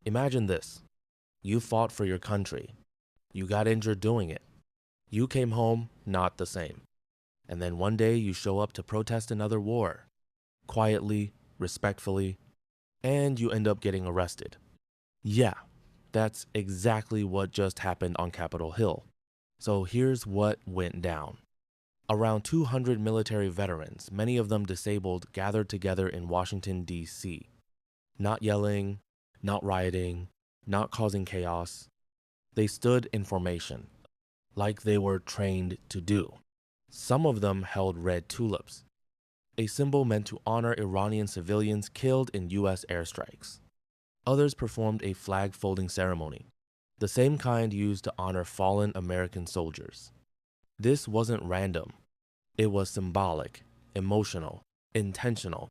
Imagine this. You fought for your country. You got injured doing it. You came home not the same. And then one day you show up to protest another war. Quietly, respectfully, and you end up getting arrested. Yeah, that's exactly what just happened on Capitol Hill. So here's what went down. Around 200 military veterans, many of them disabled, gathered together in Washington, D.C. Not yelling, not rioting, not causing chaos. They stood in formation, like they were trained to do. Some of them held red tulips, a symbol meant to honor Iranian civilians killed in U.S. airstrikes. Others performed a flag-folding ceremony, the same kind used to honor fallen American soldiers. This wasn't random. It was symbolic, emotional, intentional.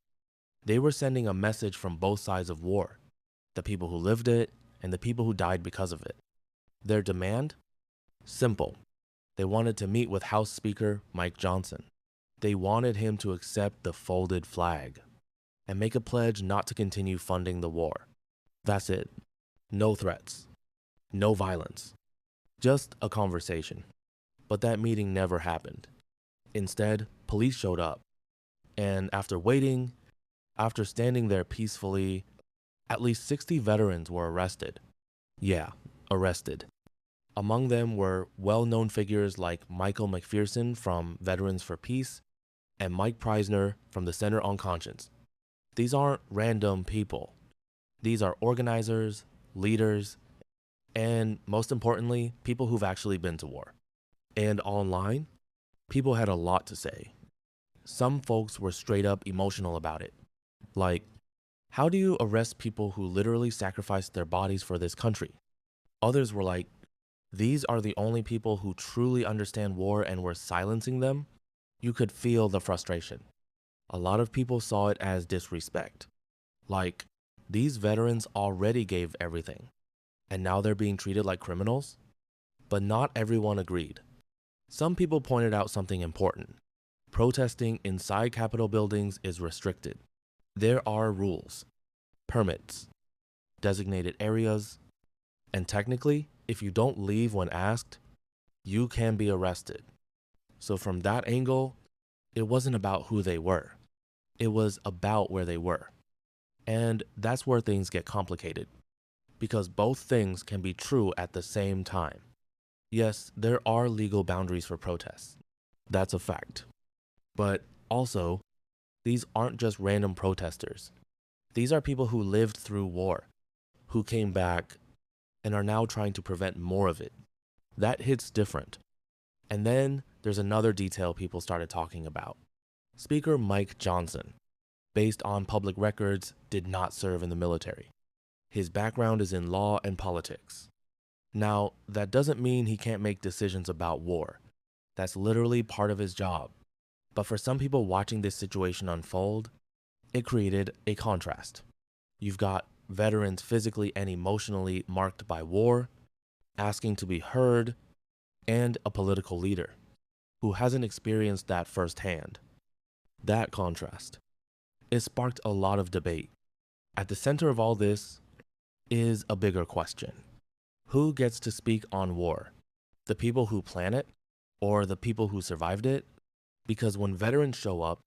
They were sending a message from both sides of war, the people who lived it and the people who died because of it. Their demand? Simple. They wanted to meet with House Speaker Mike Johnson. They wanted him to accept the folded flag and make a pledge not to continue funding the war. That's it. No threats. No violence. Just a conversation. But that meeting never happened. Instead, police showed up. And after waiting, after standing there peacefully, at least 60 veterans were arrested. Yeah, arrested. Among them were well-known figures like Michael McPherson from Veterans for Peace and Mike Preisner from the Center on Conscience. These aren't random people. These are organizers, leaders, and most importantly, people who've actually been to war. And online, people had a lot to say. Some folks were straight up emotional about it. Like, how do you arrest people who literally sacrificed their bodies for this country? Others were like, these are the only people who truly understand war and we're silencing them? You could feel the frustration. A lot of people saw it as disrespect. Like, these veterans already gave everything, and now they're being treated like criminals? But not everyone agreed. Some people pointed out something important. Protesting inside Capitol buildings is restricted. There are rules, permits, designated areas, and technically, if you don't leave when asked, you can be arrested. So from that angle, it wasn't about who they were. It was about where they were. And that's where things get complicated, because both things can be true at the same time. Yes, there are legal boundaries for protests. That's a fact. But also, these aren't just random protesters. These are people who lived through war, who came back and are now trying to prevent more of it. That hits different. And then there's another detail people started talking about. Speaker Mike Johnson, based on public records, did not serve in the military. His background is in law and politics. Now, that doesn't mean he can't make decisions about war. That's literally part of his job. But for some people watching this situation unfold, it created a contrast. You've got veterans physically and emotionally marked by war, asking to be heard, and a political leader who hasn't experienced that firsthand. That contrast. It sparked a lot of debate. At the center of all this is a bigger question. Who gets to speak on war? The people who plan it, or the people who survived it? Because when veterans show up,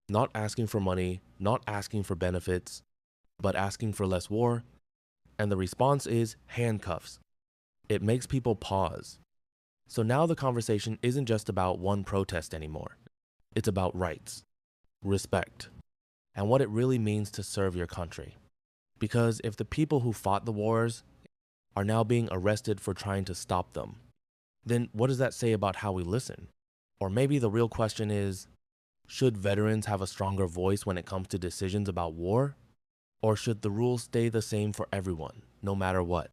not asking for money, not asking for benefits, but asking for less war, and the response is handcuffs, it makes people pause. So now the conversation isn't just about one protest anymore. It's about rights, respect, and what it really means to serve your country. Because if the people who fought the wars are now being arrested for trying to stop them, then what does that say about how we listen? Or maybe the real question is, should veterans have a stronger voice when it comes to decisions about war? Or should the rules stay the same for everyone, no matter what?